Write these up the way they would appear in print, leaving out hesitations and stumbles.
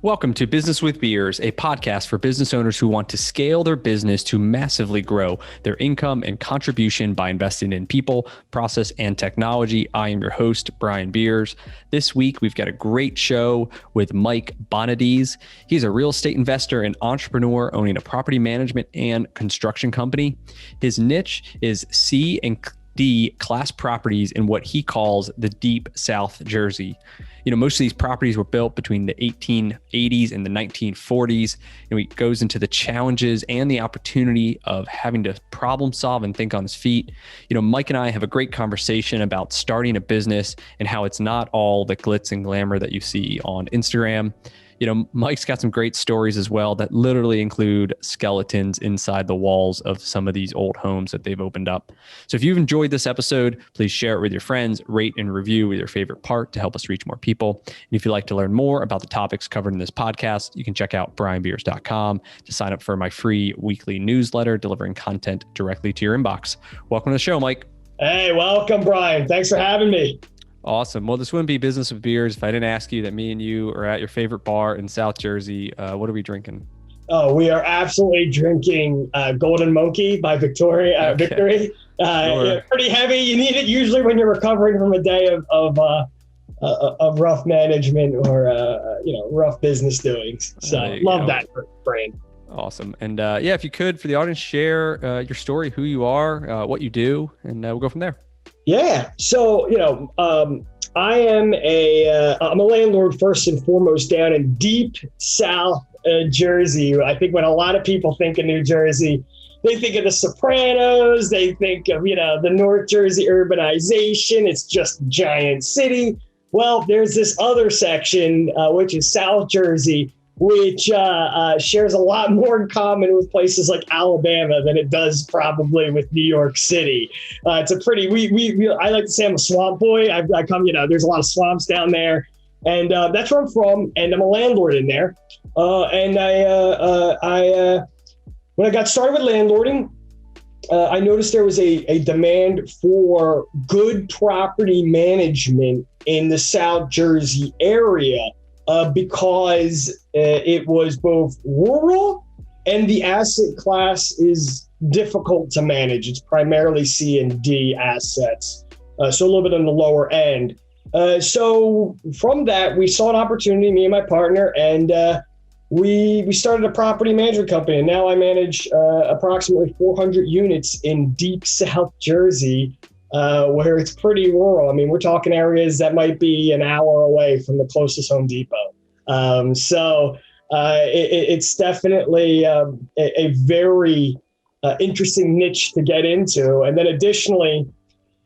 Welcome to Business with Beers, a podcast for business owners who want to scale their business to massively grow their income and contribution by investing in people, process, and technology. I am your host, Brian Beers. This week, we've got a great show with Mike Bonadies. He's a real estate investor and entrepreneur owning a property management and construction company. His niche is C and D class properties in what he calls the Deep South Jersey. You know, most of these properties were built between the 1880s and the 1940s. And he goes into the challenges and the opportunity of having to problem solve and think on his feet. You know, Mike and I have a great conversation about starting a business and how it's not all the glitz and glamour that you see on Instagram. You know, Mike's got some great stories as well that literally include skeletons inside the walls of some of these old homes that they've opened up. So if you've enjoyed this episode, please share it with your friends, rate and review with your favorite part to help us reach more people. And if you'd like to learn more about the topics covered in this podcast, you can check out brianbeers.com to sign up for my free weekly newsletter delivering content directly to your inbox. Welcome to the show, Mike. Hey, welcome, Brian. Thanks for having me. Awesome. Well, this wouldn't be Business with Beers if I didn't ask you that me and you are at your favorite bar in South Jersey. What are we drinking? Oh, we are absolutely drinking Golden Monkey by Victory. Sure. Yeah, pretty heavy. You need it usually when you're recovering from a day of rough management or rough business doings. So love that brand. Awesome. And if you could, for the audience, share your story, who you are, what you do, and we'll go from there. Yeah. So, I'm a landlord first and foremost down in Deep South Jersey. I think when a lot of people think of New Jersey, they think of the Sopranos, they think of, the North Jersey urbanization. It's just a giant city. Well, there's this other section, which is South Jersey, which shares a lot more in common with places like Alabama than it does probably with New York City. It's a pretty, I like to say I'm a swamp boy. I come, there's a lot of swamps down there, and that's where I'm from, and I'm a landlord in there. And when I got started with landlording, I noticed there was a demand for good property management in the South Jersey area. Because it was both rural and the asset class is difficult to manage. It's primarily C and D assets, so a little bit on the lower end. So from that, we saw an opportunity, me and my partner, and we started a property management company. And now I manage approximately 400 units in Deep South Jersey, where it's pretty rural. I mean, we're talking areas that might be an hour away from the closest Home Depot. It's definitely a very interesting niche to get into. And then additionally,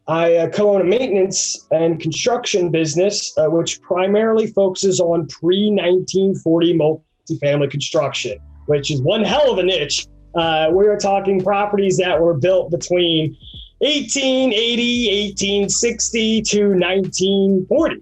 I co-own a maintenance and construction business, which primarily focuses on pre-1940 multifamily construction, which is one hell of a niche. We are talking properties that were built between 1880, 1860 to 1940.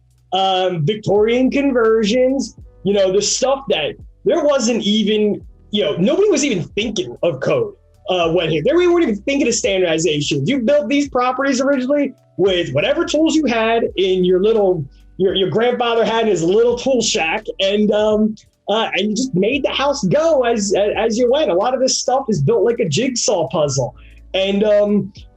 Victorian conversions, the stuff that there wasn't even, nobody was even thinking of code when here. They weren't even thinking of standardization. You built these properties originally with whatever tools you had in your grandfather had in his little tool shack, and you just made the house go as you went. A lot of this stuff is built like a jigsaw puzzle. And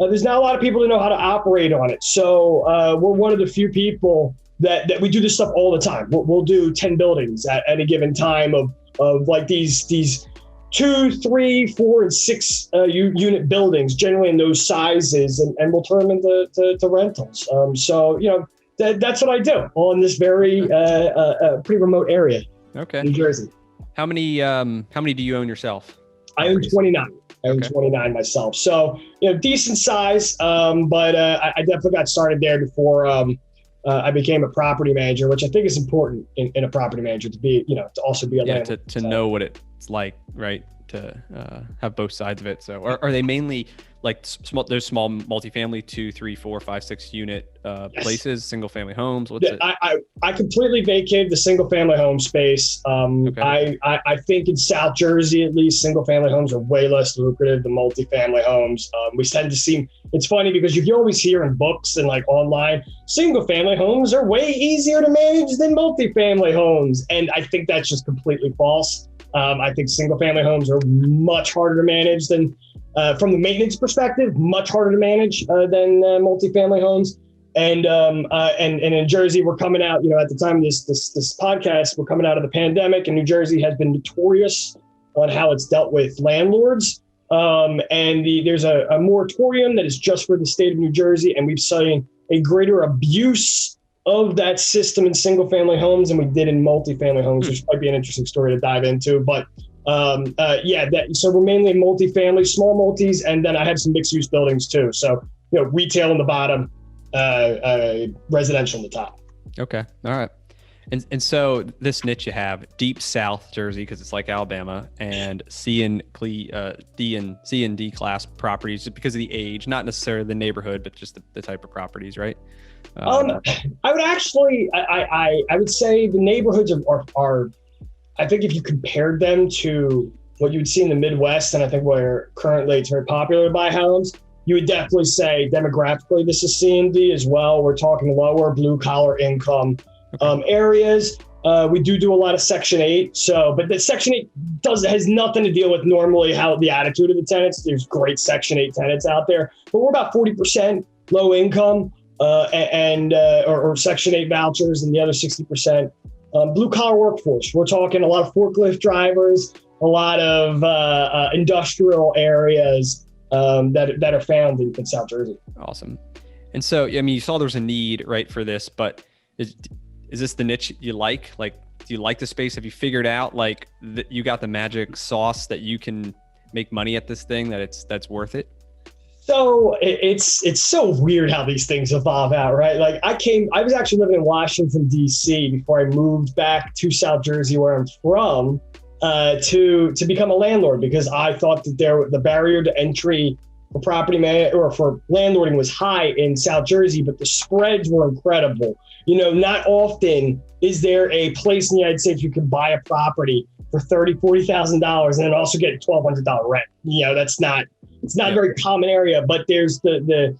there's not a lot of people who know how to operate on it. So we're one of the few people that we do this stuff all the time. We'll do 10 buildings at a given time of like these 2, 3, 4, and 6 unit buildings, generally in those sizes, and we'll turn them into rentals. That's what I do on this very pretty remote area. Okay. New Jersey. How many do you own yourself? I own 29. I own 29 myself. So, decent size. But I definitely got started there before I became a property manager, which I think is important in a property manager to be, to also be a landlord. To know what it's like, right? to have both sides of it. So are they mainly like those small multifamily 2, 3, 4, 5, 6 unit Yes. places, single family homes? What's it? I completely vacated the single family home space. Okay. I think in South Jersey, at least, single family homes are way less lucrative than multifamily homes. We tend to see, it's funny because you can always hear in books and like online, single family homes are way easier to manage than multifamily homes. And I think that's just completely false. I think single family homes are much harder to manage than, from the maintenance perspective, much harder to manage than multifamily homes. And in Jersey, we're coming out, at the time of this podcast, we're coming out of the pandemic, and New Jersey has been notorious on how it's dealt with landlords. There's a moratorium that is just for the state of New Jersey, and we've seen a greater abuse of that system in single family homes than we did in multifamily homes, which might be an interesting story to dive into. But so we're mainly multifamily, small multis, and then I have some mixed use buildings too. So, retail on the bottom, residential on the top. Okay. All right. And so this niche you have, deep South Jersey, because it's like Alabama, and C and D class properties, just because of the age, not necessarily the neighborhood, but just the type of properties, right? I would actually, I would say the neighborhoods are, I think if you compared them to what you would see in the Midwest, and I think where currently it's very popular to buy homes, you would definitely say demographically this is C and D as well. We're talking lower blue collar income areas. We do a lot of Section 8. But the Section 8 has nothing to deal with normally how the attitude of the tenants. There's great Section 8 tenants out there, but we're about 40% low income or Section 8 vouchers, and the other 60% blue collar workforce. We're talking a lot of forklift drivers, a lot of industrial areas that are found in South Jersey. Awesome. And so, you saw there's a need, right, for this, but is this the niche you like? Like, do you like the space? Have you figured out like that you got the magic sauce that you can make money at this thing, that's worth it? So it's so weird how these things evolve out, right? Like I was actually living in Washington, D.C. before I moved back to South Jersey, where I'm from, to become a landlord, because I thought that the barrier to entry for for landlording was high in South Jersey, but the spreads were incredible. Not often is there a place in the United States you can buy a property for $30,000, $40,000 and then also get a $1,200 rent. It's not a very common area, but there's the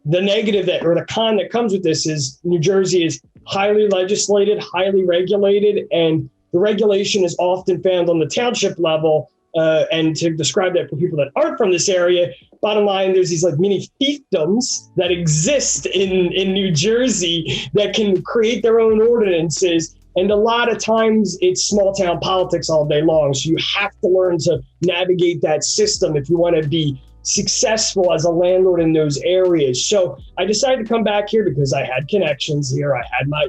negative or the con that comes with this is New Jersey is highly legislated, highly regulated, and the regulation is often found on the township level. And to describe that for people that aren't from this area, bottom line, there's these like mini fiefdoms that exist in New Jersey that can create their own ordinances. And a lot of times it's small town politics all day long. So you have to learn to navigate that system if you want to be successful as a landlord in those areas. So I decided to come back here because I had connections here. I had my,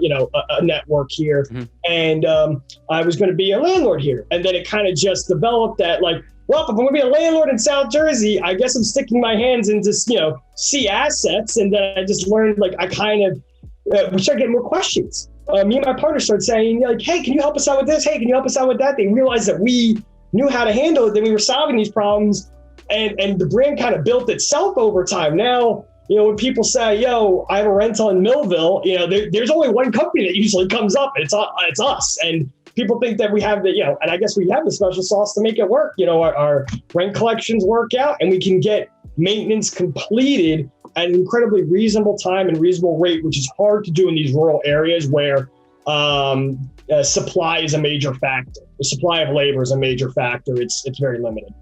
a network here, and I was going to be a landlord here. And then it kind of just developed that like, well, if I'm going to be a landlord in South Jersey, I guess I'm sticking my hands into, C assets. And then I just learned, like, I kind of, we started getting more questions. Me and my partner started saying, like, hey, can you help us out with this? Hey, can you help us out with that? They realized that we knew how to handle it, that we were solving these problems. And the brand kind of built itself over time. Now, when people say, yo, I have a rental in Millville, there's only one company that usually comes up. It's us. And people think that we have and I guess we have the special sauce to make it work. Our rent collections work out, and we can get maintenance completed at an incredibly reasonable time and reasonable rate, which is hard to do in these rural areas where supply is a major factor. The supply of labor is a major factor. It's very limited.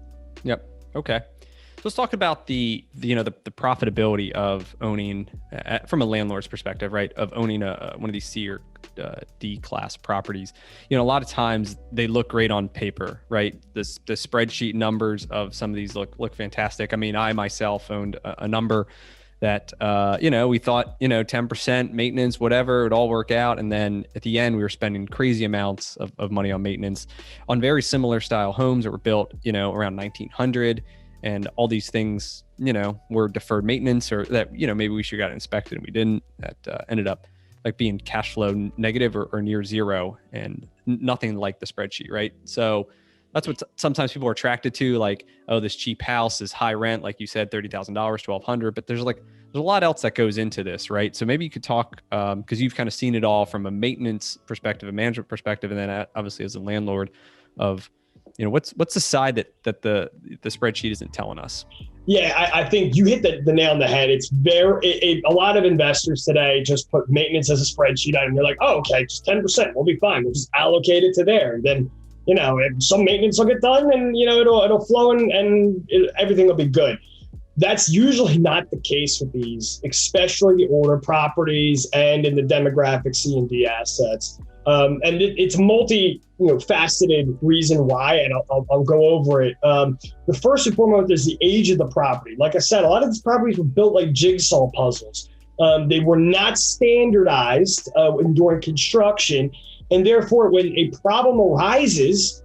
Yep. Okay. So let's talk about the profitability of owning from a landlord's perspective, right? Of owning one of these C or D class properties. A lot of times they look great on paper, right? The spreadsheet numbers of some of these look fantastic. I mean, I myself owned a number that, we thought, 10% maintenance, whatever, it would all work out. And then at the end, we were spending crazy amounts of money on maintenance on very similar style homes that were built, around 1900. And all these things, were deferred maintenance, or that, maybe we should have got inspected and we didn't. That ended up like being cash flow negative or near zero, and nothing like the spreadsheet, right? So That's what sometimes people are attracted to, like, oh, this cheap house is high rent, like you said, $30,000, $1,200, but there's a lot else that goes into this, right? So maybe you could talk, because you've kind of seen it all from a maintenance perspective, a management perspective, and then obviously as a landlord of, what's the side that the spreadsheet isn't telling us? Yeah, I think you hit the nail on the head. It's a lot of investors today just put maintenance as a spreadsheet item. They're like, oh, okay, just 10%, we'll be fine. We'll just allocate it to there. And then, some maintenance will get done and, it'll flow and everything will be good. That's usually not the case with these, especially the older properties and in the demographic C&D assets. And it's multi-faceted reason why, and I'll go over it. The first and foremost is the age of the property. Like I said, a lot of these properties were built like jigsaw puzzles. They were not standardized during construction, and therefore, when a problem arises,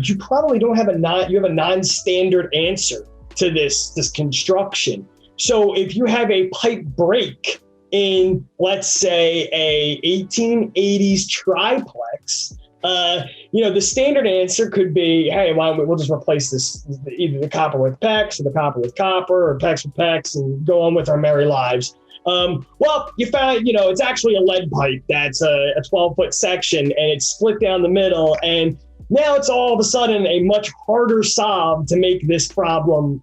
you probably don't have you have a non-standard answer to this construction. So if you have a pipe break in, let's say, a 1880s triplex, the standard answer could be, hey, we'll just replace this, either the copper with PEX or the copper with copper or PEX with PEX and go on with our merry lives. Well, you found, it's actually a lead pipe that's a 12-foot section and it's split down the middle. And now it's all of a sudden a much harder solve to make this problem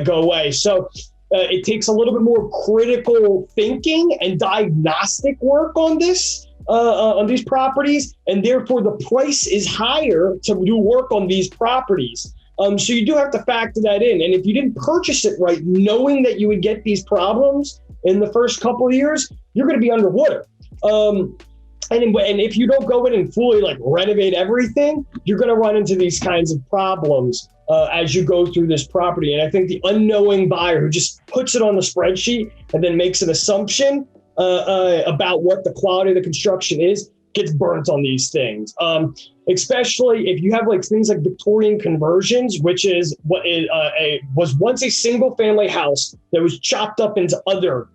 go away. So it takes a little bit more critical thinking and diagnostic work on this, on these properties, and therefore the price is higher to do work on these properties. So you do have to factor that in. And if you didn't purchase it right, knowing that you would get these problems in the first couple of years, you're going to be underwater. And if you don't go in and fully renovate everything, you're going to run into these kinds of problems as you go through this property. And I think the unknowing buyer who just puts it on the spreadsheet and then makes an assumption about what the quality of the construction is gets burnt on these things. Especially if you have things like Victorian conversions, which is what was once a single family house that was chopped up into other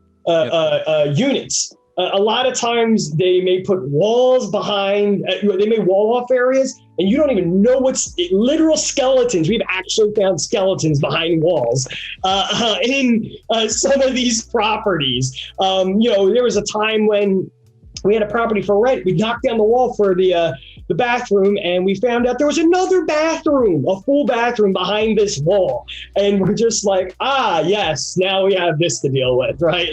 units. A lot of times they may put walls behind, they may wall off areas, and you don't even know what's literal skeletons. We've actually found skeletons behind walls in some of these properties. There was a time when we had a property for rent. We knocked down the wall for the bathroom, and we found out there was another bathroom, a full bathroom behind this wall. And we're just like, yes, now we have this to deal with, right?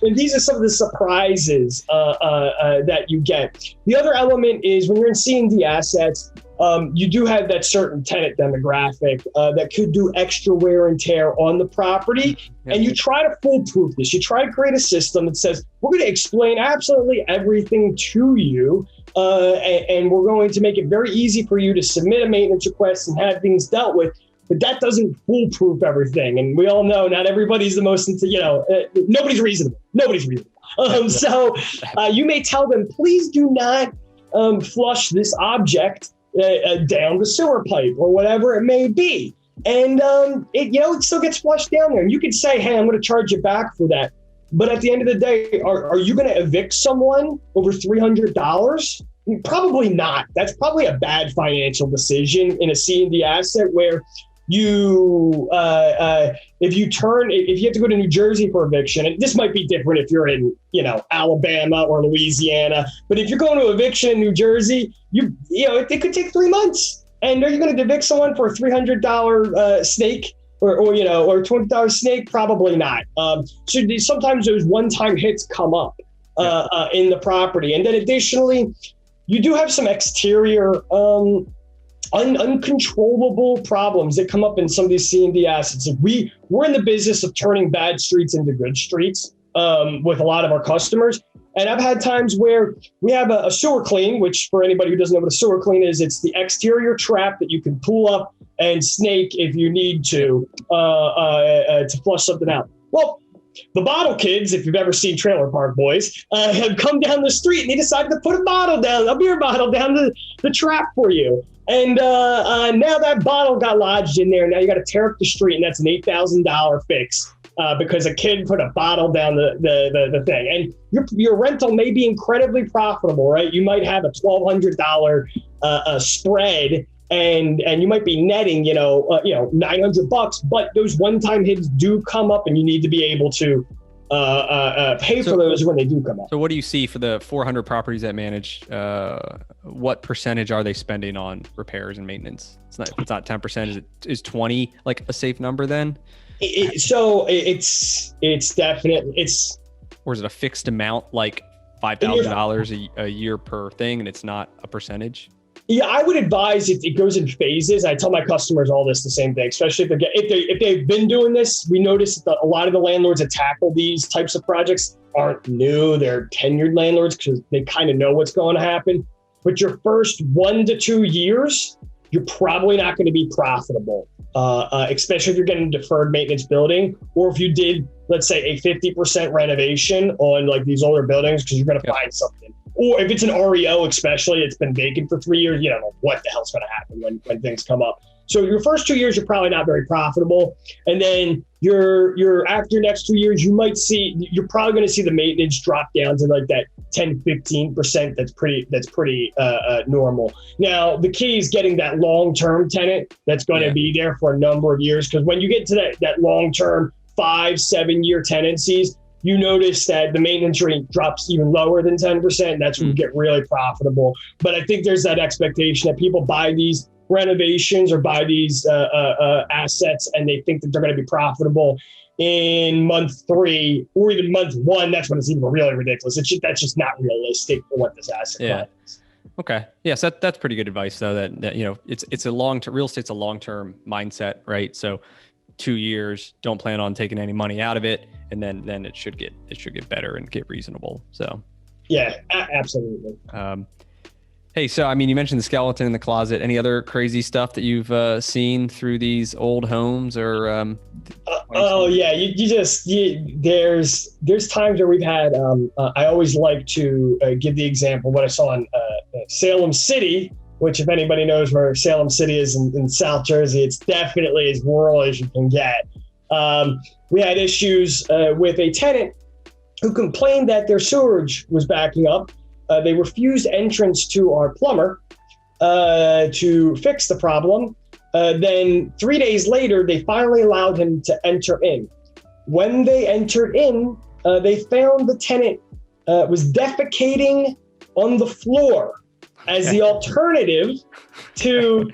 And these are some of the surprises that you get. The other element is when you're in C&D assets, you do have that certain tenant demographic that could do extra wear and tear on the property. And you try to foolproof this. You try to create a system that says, we're going to explain absolutely everything to you. And we're going to make it very easy for you to submit a maintenance request and have things dealt with. But that doesn't foolproof everything. And we all know not everybody's the most, nobody's reasonable. Nobody's reasonable. So you may tell them, please do not flush this object down the sewer pipe or whatever it may be. And it still gets flushed down there. And you could say, hey, I'm going to charge you back for that. But at the end of the day, are you going to evict someone over $300? Probably not. That's probably a bad financial decision in a C&D asset where you, if you have to go to New Jersey for eviction, and this might be different if you're in, Alabama or Louisiana, but if you're going to eviction in New Jersey, it could take 3 months. And are you going to evict someone for a $300 snake? Or $20 snake? Probably not. So sometimes those one-time hits come up in the property. And then additionally, you do have some exterior uncontrollable problems that come up in some of these C&D assets. We're in the business of turning bad streets into good streets with a lot of our customers. And I've had times where we have a sewer clean, which for anybody who doesn't know what a sewer clean is, it's the exterior trap that you can pull up and snake if you need to flush something out. Well, the bottle kids, if you've ever seen Trailer Park Boys, have come down the street and they decided to put a beer bottle down the trap for you. And now that bottle got lodged in there. Now you got to tear up the street, and that's an $8,000 fix. Because a kid put a bottle down the thing. And your rental may be incredibly profitable, right? You might have a $1,200 spread and you might be netting, $900, but those one-time hits do come up, and you need to be able to pay for those when they do come up. So what do you see for the 400 properties that manage? What percentage are they spending on repairs and maintenance? It's not 10%. Is 20 like a safe number then? It's definitely, or is it a fixed amount, like $5,000 a year per thing, and it's not a percentage? Yeah, I would advise it goes in phases. I tell my customers all this the same thing, especially if they've been doing this. We notice that a lot of the landlords that tackle these types of projects aren't new. They're tenured landlords because they kind of know what's going to happen. But your first 1 to 2 years, you're probably not going to be profitable, especially if you're getting a deferred maintenance building, or if you did, let's say, a 50% renovation on like these older buildings, because you're going to find something. Or if it's an REO, especially, it's been vacant for 3 years, you don't know what the hell's going to happen when things come up. So your first 2 years, you're probably not very profitable. And then after your next 2 years, you're probably going to see the maintenance drop down to like that 10, 15%. That's pretty normal. Now, the key is getting that long-term tenant that's going to be there for a number of years. Because when you get to that long-term 5-7 year tenancies, you notice that the maintenance rate drops even lower than 10%. And that's when you get really profitable. But I think there's that expectation that people buy these renovations or buy these assets, and they think that they're going to be profitable in month 3 or even month 1. That's when it's even really ridiculous. That's just not realistic for what this asset is. Okay. Yes, that's pretty good advice though. That it's a real estate's a long-term mindset, right? So 2 years, don't plan on taking any money out of it, and then it should get better and get reasonable. So yeah, absolutely. Hey, so I mean, you mentioned the skeleton in the closet. Any other crazy stuff that you've seen through these old homes, or? There's times where we've had. I always like to give the example what I saw in Salem City, which, if anybody knows where Salem City is in South Jersey, it's definitely as rural as you can get. We had issues with a tenant who complained that their sewage was backing up. They refused entrance to our plumber to fix the problem. Then 3 days later, they finally allowed him to enter in. When they entered in, they found the tenant was defecating on the floor as the alternative to,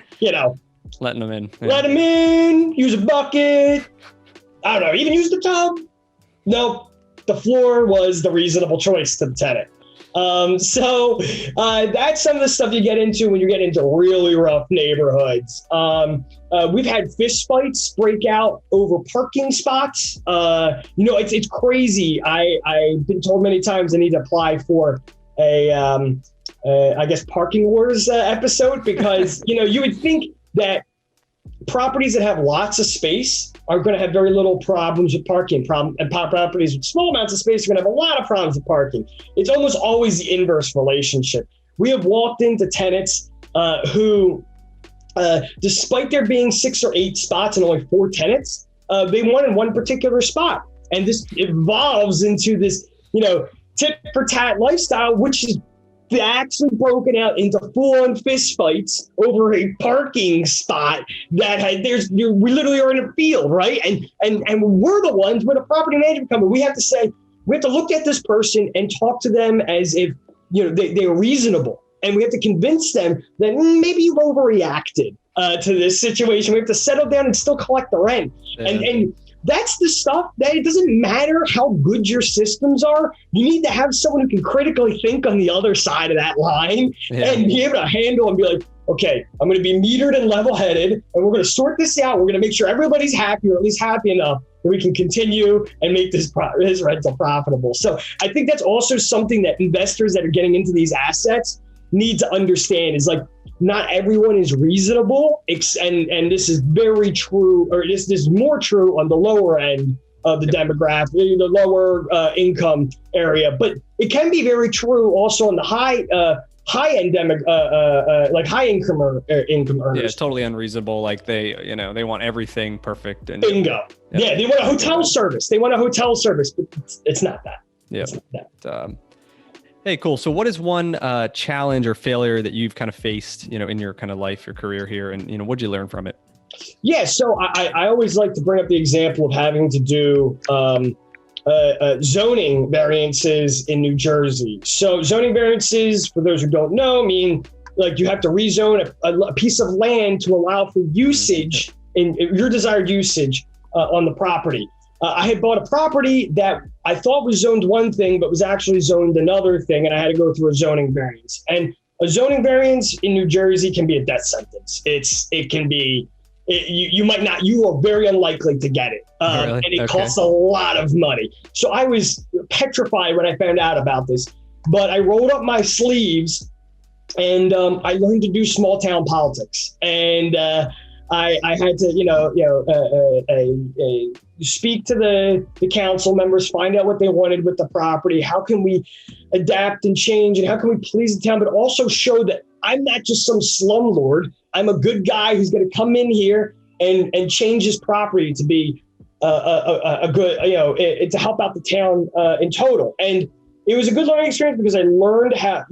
letting them in. Yeah. Let him in, use a bucket. I don't know, even use the tub. No, the floor was the reasonable choice to the tenant. So that's some of the stuff you get into when you get into really rough neighborhoods. We've had fist fights break out over parking spots. It's crazy. I've been told many times I need to apply for a parking wars episode, because you would think that properties that have lots of space are going to have very little problems with parking. And properties with small amounts of space are going to have a lot of problems with parking. It's almost always the inverse relationship. We have walked into tenants who, despite there being 6 or 8 spots and only 4 tenants, they wanted one particular spot. And this evolves into this, tit for tat lifestyle, which is actually broken out into full-on fist fights over a parking spot we literally are in a field, right? And we're the ones where the property management company, we have to look at this person and talk to them as if they're reasonable, and we have to convince them that maybe you've overreacted to this situation. We have to settle down and still collect the rent. Yeah. And that's the stuff that it doesn't matter how good your systems are. You need to have someone who can critically think on the other side of that line and be able to handle and be like, okay, I'm going to be metered and level-headed, and we're going to sort this out. We're going to make sure everybody's happy, or at least happy enough that we can continue and make this rental profitable. So I think that's also something that investors that are getting into these assets need to understand, is like, not everyone is reasonable, and this is very true, or this is more true on the lower end of the demographic, the lower income area. But it can be very true also on the high end like high income earners. Yeah, it's totally unreasonable. Like they want everything perfect. And bingo. Yeah, they want a hotel service. But it's not that. Yeah. Hey, cool. So what is one challenge or failure that you've kind of faced, in your kind of life, your career here, and, what'd you learn from it? Yeah, so I always like to bring up the example of having to do zoning variances in New Jersey. So zoning variances, for those who don't know, mean like you have to rezone a piece of land to allow for usage in your desired usage on the property. I had bought a property that I thought was zoned one thing, but was actually zoned another thing, and I had to go through a zoning variance. And a zoning variance in New Jersey can be a death sentence. You might not, you are very unlikely to get it. Really? And it costs a lot of money. So I was petrified when I found out about this, but I rolled up my sleeves and I learned to do small town politics. And I had to, speak to the council members, find out what they wanted with the property. How can we adapt and change, and how can we please the town, but also show that I'm not just some slumlord. I'm a good guy who's going to come in here and change his property to be a good, to help out the town in total. And it was a good learning experience because I learned how,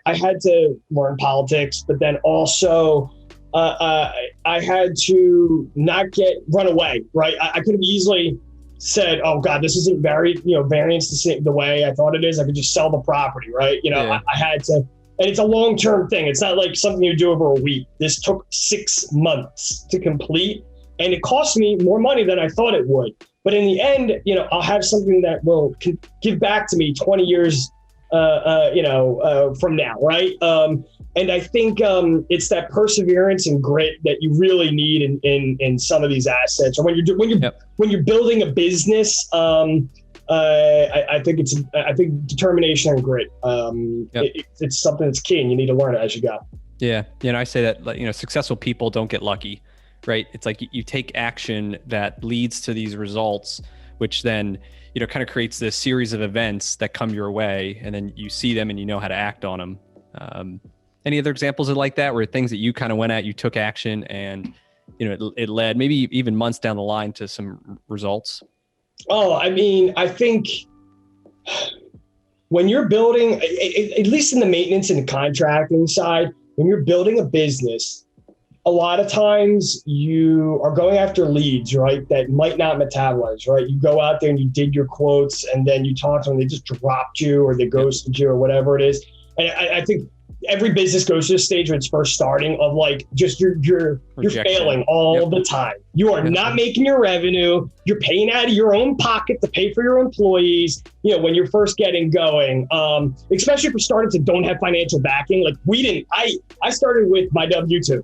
I had to learn politics, but then also I had to not run away, right? I could have easily said, oh God, this isn't variance the way I thought it is. I could just sell the property, right? I had to, and it's a long-term thing. It's not like something you do over a week. This took 6 months to complete, and it cost me more money than I thought it would. But in the end, I'll have something that will give back to me 20 years, from now, right? And I think it's that perseverance and grit that you really need in some of these assets, or when you're building a business. I think determination and grit. It's something that's key, and you need to learn it as you go. Yeah, I say that successful people don't get lucky, right? It's like you take action that leads to these results, which then kind of creates this series of events that come your way, and then you see them and you know how to act on them. Any other examples of like that, where things that you kind of went at, you took action, and it led maybe even months down the line to some results? Oh, I mean, I think when you're building, at least in the maintenance and the contracting side, when you're building a business, a lot of times you are going after leads, right, that might not metabolize, right? You go out there and you did your quotes, and then you talk to them, they just dropped you or they ghosted you or whatever it is. And I think every business goes to a stage when it's first starting of like just you're failing all the time. You are not making your revenue. You're paying out of your own pocket to pay for your employees. When you're first getting going, especially for startups that don't have financial backing. Like we didn't. I started with my W-2.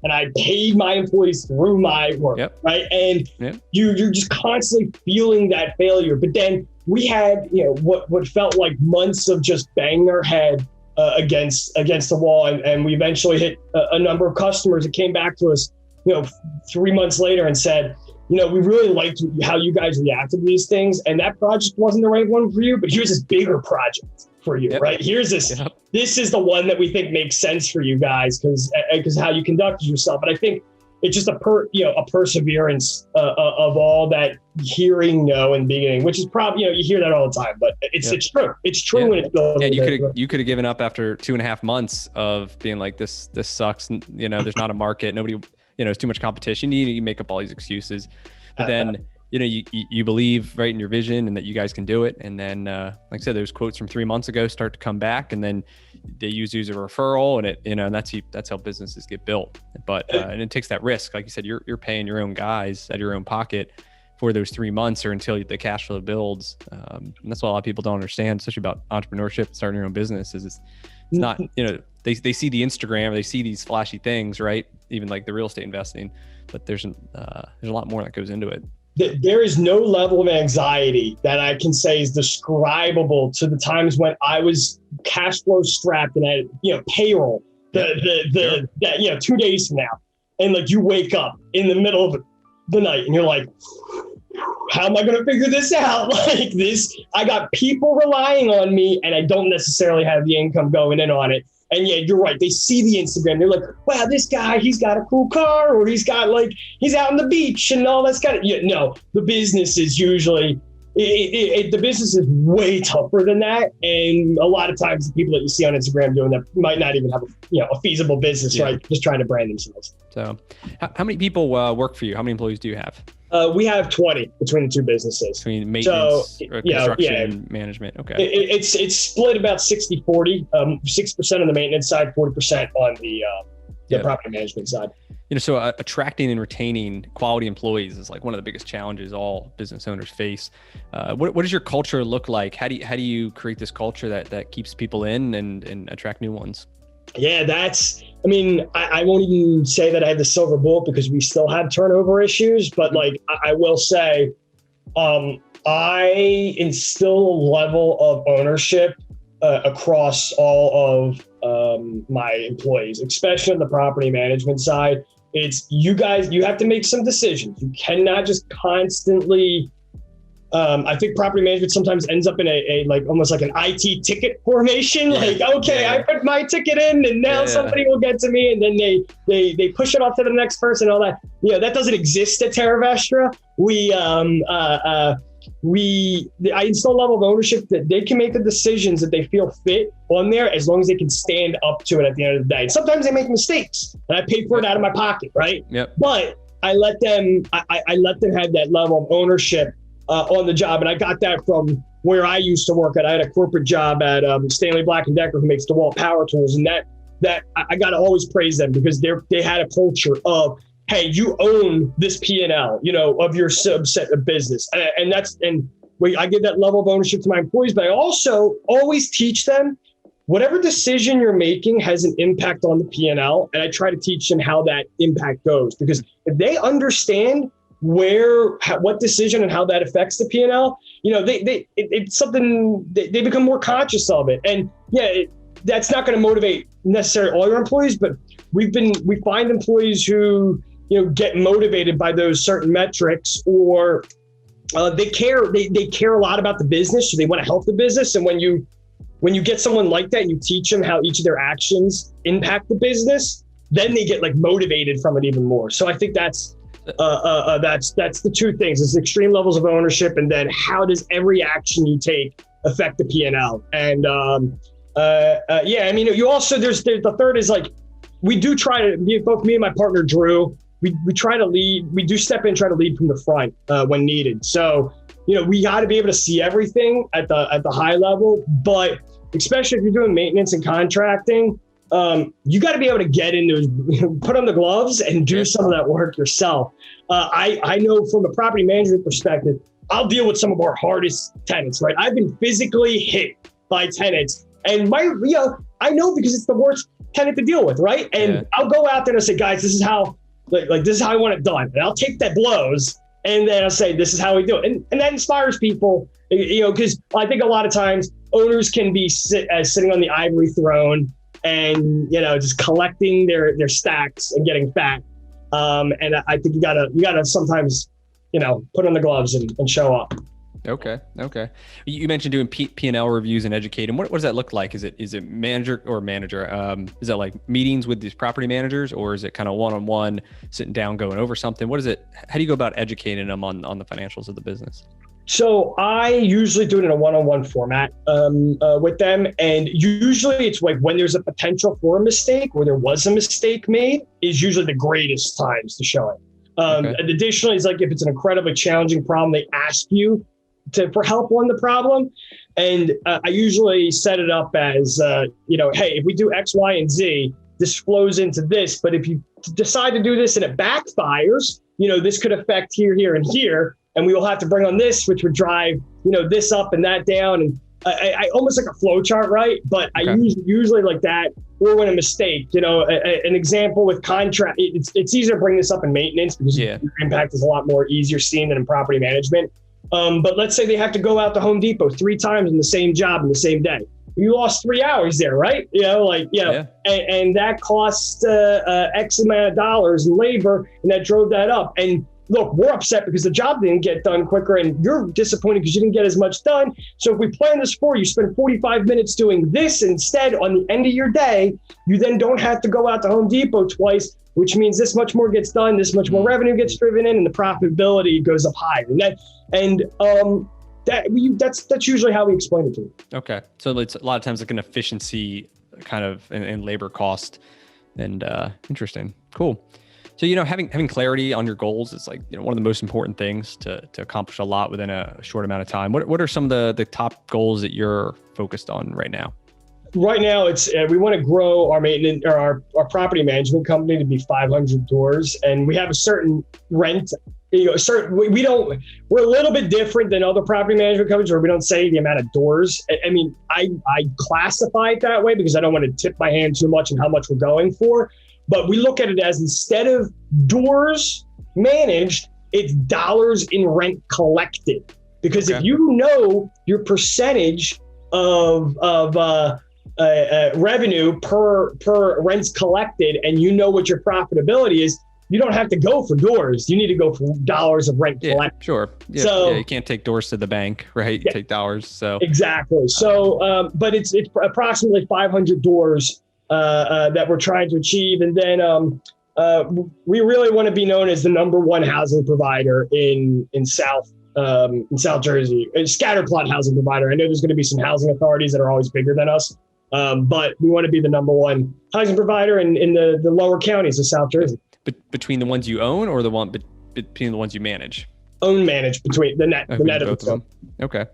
And I paid my employees through my work, right? And you're just constantly feeling that failure. But then we had what felt like months of just banging our head against the wall, and we eventually hit a number of customers that came back to us 3 months later and said, we really liked how you guys reacted to these things, and that project wasn't the right one for you, but here's this bigger project for you, right? Here's this this is the one that we think makes sense for you guys because how you conducted yourself. And I think it's just a perseverance of all that hearing no in the beginning, which is probably, you hear that all the time, but it's true. It's true when it's built. Yeah, you could have given up after 2.5 months of being like, this sucks. There's not a market. Nobody, it's too much competition. You make up all these excuses, but then, you believe right in your vision and that you guys can do it. And then, like I said, those quotes from 3 months ago start to come back, and then they use you as a referral, and and that's how businesses get built. But, and it takes that risk. Like you said, you're paying your own guys out of your own pocket for those 3 months or until the cash flow builds. And that's what a lot of people don't understand, especially about entrepreneurship, starting your own business, is it's not, they see the Instagram, they see these flashy things, right? Even like the real estate investing, but there's a lot more that goes into it. There is no level of anxiety that I can say is describable to the times when I was cash flow strapped and had, payroll, that 2 days from now. And like you wake up in the middle of the night and you're like, how am I going to figure this out? Like this, I got people relying on me and I don't necessarily have the income going in on it. And yeah, you're right. They see the Instagram. They're like, wow, this guy, he's got a cool car, or he's out on the beach and all that's kind of, no, the business is usually The business is way tougher than that. And a lot of times the people that you see on Instagram doing that might not even have a feasible business, right? Just trying to brand themselves. So how many people work for you? How many employees do you have? We have 20 between the two businesses. Between maintenance, construction, and management. Okay. It's split about 60-40, 6% on the maintenance side, 40% on the property management side. So attracting and retaining quality employees is like one of the biggest challenges all business owners face. What does your culture look like? How do you create this culture that keeps people in and attract new ones? Yeah, I won't even say that I have the silver bullet because we still have turnover issues, but like I will say, I instill a level of ownership across all of my employees, especially on the property management side. It's you guys, you have to make some decisions. You cannot just constantly, I think property management sometimes ends up in a like almost like an IT ticket formation. Like, okay, I put my ticket in and now somebody will get to me, and then they push it off to the next person, all that. That doesn't exist at Terravestra. I install a level of ownership that they can make the decisions that they feel fit on there as long as they can stand up to it at the end of the day. And sometimes they make mistakes and I pay for it out of my pocket, right? Yep. But I let them have that level of ownership on the job. And I got that from where I used to work at. I had a corporate job at Stanley Black & Decker, who makes DeWalt power tools. And that I got to always praise them because they had a culture of, hey, you own this P&L, of your subset of business. And I give that level of ownership to my employees, but I also always teach them whatever decision you're making has an impact on the P&L. And I try to teach them how that impact goes, because if they understand what decision and how that affects the P&L, it's something they become more conscious of it. And that's not going to motivate necessarily all your employees, but we find employees who get motivated by those certain metrics, or they care a lot about the business, so they want to help the business. And when you get someone like that and you teach them how each of their actions impact the business, then they get like motivated from it even more. So I think that's the two things: it's extreme levels of ownership, and then how does every action you take affect the P&L? And you also there's the third is like, we do try to, both me and my partner Drew, we try to lead. We do step in, try to lead from the front when needed. So, we got to be able to see everything at the high level, but especially if you're doing maintenance and contracting, you got to be able to get in those, put on the gloves and do some of that work yourself. I know from a property management perspective, I'll deal with some of our hardest tenants, right? I've been physically hit by tenants, and I know because it's the worst tenant to deal with, right? And I'll go out there and say, guys, this is how. This is how I want it done. And I'll take that blows and then I'll say, this is how we do it. And that inspires people, because I think a lot of times owners can be sitting on the ivory throne and, just collecting their stacks and getting fat. And I think you gotta sometimes, put on the gloves and show up. Okay. You mentioned doing P&L reviews and educating. What does that look like? Is it manager? Is that like meetings with these property managers, or is it kind of one-on-one, sitting down, going over something? What is it? How do you go about educating them on the financials of the business? So I usually do it in a one-on-one format with them. And usually it's like when there's a potential for a mistake or there was a mistake made is usually the greatest times to show it. And additionally, it's like if it's an incredibly challenging problem, they ask you for help on the problem. And I usually set it up as, hey, if we do X, Y, and Z, this flows into this. But if you decide to do this and it backfires, this could affect here, here, and here. And we will have to bring on this, which would drive, this up and that down. And I almost like a flow chart, right? But I usually like that, or when a mistake, an example with contract, it's easier to bring this up in maintenance because your impact is a lot more easier seen than in property management. But let's say they have to go out to Home Depot 3 times in the same job in the same day. You lost 3 hours there, right? And that cost X amount of dollars in labor, and that drove that up. And look, we're upset because the job didn't get done quicker, and you're disappointed because you didn't get as much done. So if we plan this for you, spend 45 minutes doing this instead on the end of your day, you then don't have to go out to Home Depot twice, which means this much more gets done, this much more revenue gets driven in, and the profitability goes up higher. That's usually how we explain it to them. Okay. So it's a lot of times like an efficiency kind of and labor cost and interesting. Cool. So, having clarity on your goals is like, one of the most important things to accomplish a lot within a short amount of time. What are some of the top goals that you're focused on right now? Right now, it's we want to grow our maintenance or our property management company to be 500 doors, and we have a certain rent. We're a little bit different than other property management companies where we don't say the amount of doors. I mean, I classify it that way because I don't want to tip my hand too much in how much we're going for. But we look at it as instead of doors managed, it's dollars in rent collected. Because if you know your percentage of revenue per rents collected, and you know what your profitability is, you don't have to go for doors. You need to go for dollars of rent collected. Sure. Yeah, so you can't take doors to the bank, right? You take dollars. So exactly. So, but it's approximately 500 doors that we're trying to achieve. And then we really want to be known as the number one housing provider in South Jersey, a scatter plot housing provider. I know there's going to be some housing authorities that are always bigger than us, but we want to be the number one housing provider in the lower counties of South Jersey. Between the ones you own or between the ones you manage? Manage between the net of them. Okay.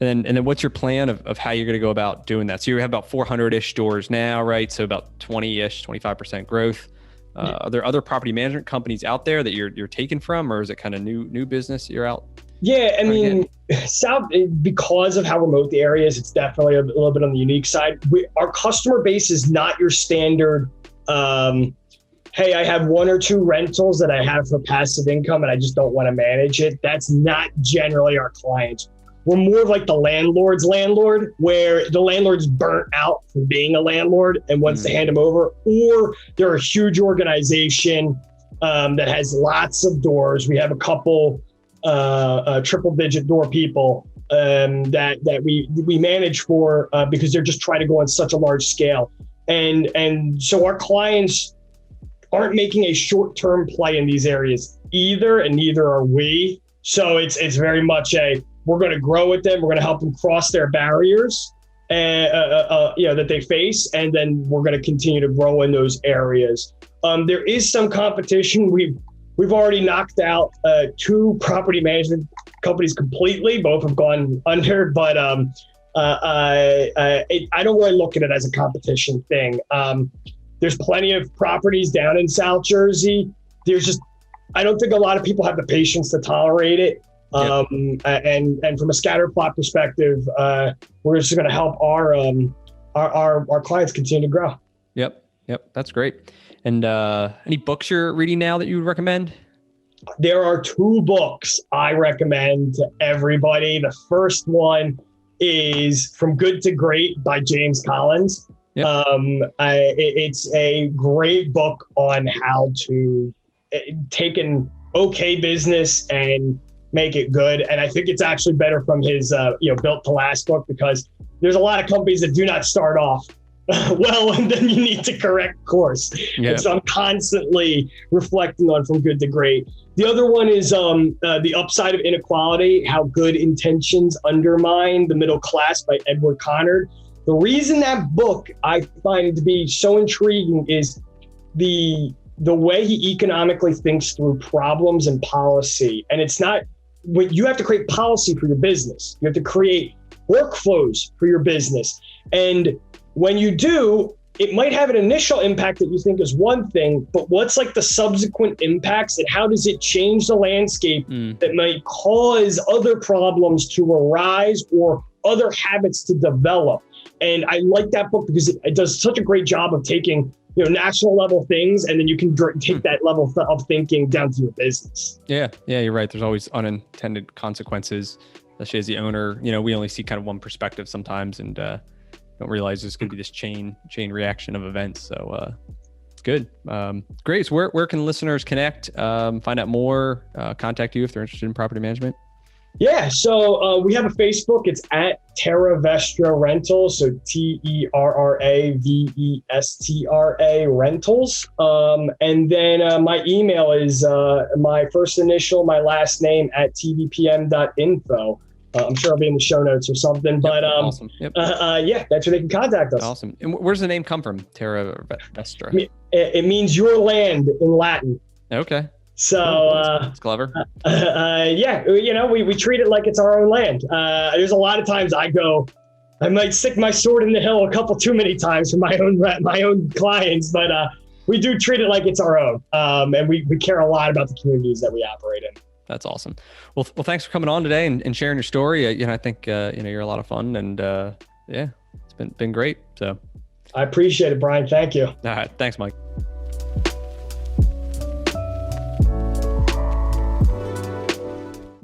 And then what's your plan of how you're going to go about doing that? So you have about 400-ish doors now, right? So about 20-ish, 25% growth. Are there other property management companies out there that you're taking from, or is it kind of new business you're out? Yeah, I mean, South, because of how remote the area is, it's definitely a little bit on the unique side. Our customer base is not your standard, hey, I have one or two rentals that I have for passive income and I just don't want to manage it. That's not generally our clients. We're more of like the landlord's landlord, where the landlord's burnt out from being a landlord and wants to hand them over, or they're a huge organization that has lots of doors. We have a couple triple digit door people that we manage for because they're just trying to go on such a large scale. And so our clients aren't making a short-term play in these areas either, and neither are we. So it's very much we're going to grow with them. We're going to help them cross their barriers that they face, and then we're going to continue to grow in those areas. There is some competition. We've already knocked out 2 property management companies completely. Both have gone under, but I don't really look at it as a competition thing. There's plenty of properties down in South Jersey. I don't think a lot of people have the patience to tolerate it. And from a scatter plot perspective, we're just going to help our clients continue to grow. Yep. That's great. And any books you're reading now that you would recommend? There are 2 books I recommend to everybody. The first one is From Good to Great by James Collins. Yep. It's a great book on how to take an okay business and make it good. And I think it's actually better from his Built to Last book, because there's a lot of companies that do not start off well, and then you need to correct course. Yeah. And so I'm constantly reflecting on From Good to Great. The other one is The Upside of Inequality, How Good Intentions Undermine the Middle Class by Edward Conard. The reason that book I find it to be so intriguing is the way he economically thinks through problems and policy. And it's not, you have to create policy for your business. You have to create workflows for your business. And when you do, it might have an initial impact that you think is one thing, but what's like the subsequent impacts, and how does it change the landscape that might cause other problems to arise or other habits to develop? And I like that book because it does such a great job of taking national level things, and then you can take that level of thinking down to your business. Yeah, you're right. There's always unintended consequences, especially as the owner. We only see kind of one perspective sometimes, and don't realize there's going to be this chain reaction of events. So it's good. Great. So where can listeners connect, find out more, contact you if they're interested in property management? Yeah, so we have a Facebook. It's at Terra Vestra Rentals, so TerraVestra Rentals. And then my email is my first initial, my last name at tvpm.info. I'm sure I'll be in the show notes or something. But awesome. Yep. Yeah, that's where they can contact us. Awesome. And where's the name come from? Terra Vestra. It means your land in Latin. Okay. So it's clever. Yeah, we treat it like it's our own land. There's a lot of times I might stick my sword in the hill a couple too many times for my own clients, but we do treat it like it's our own. And we care a lot about the communities that we operate in. That's awesome. Well, thanks for coming on today and sharing your story. I think you're a lot of fun, and yeah, it's been great. So I appreciate it, Brian. Thank you. All right, thanks, Mike.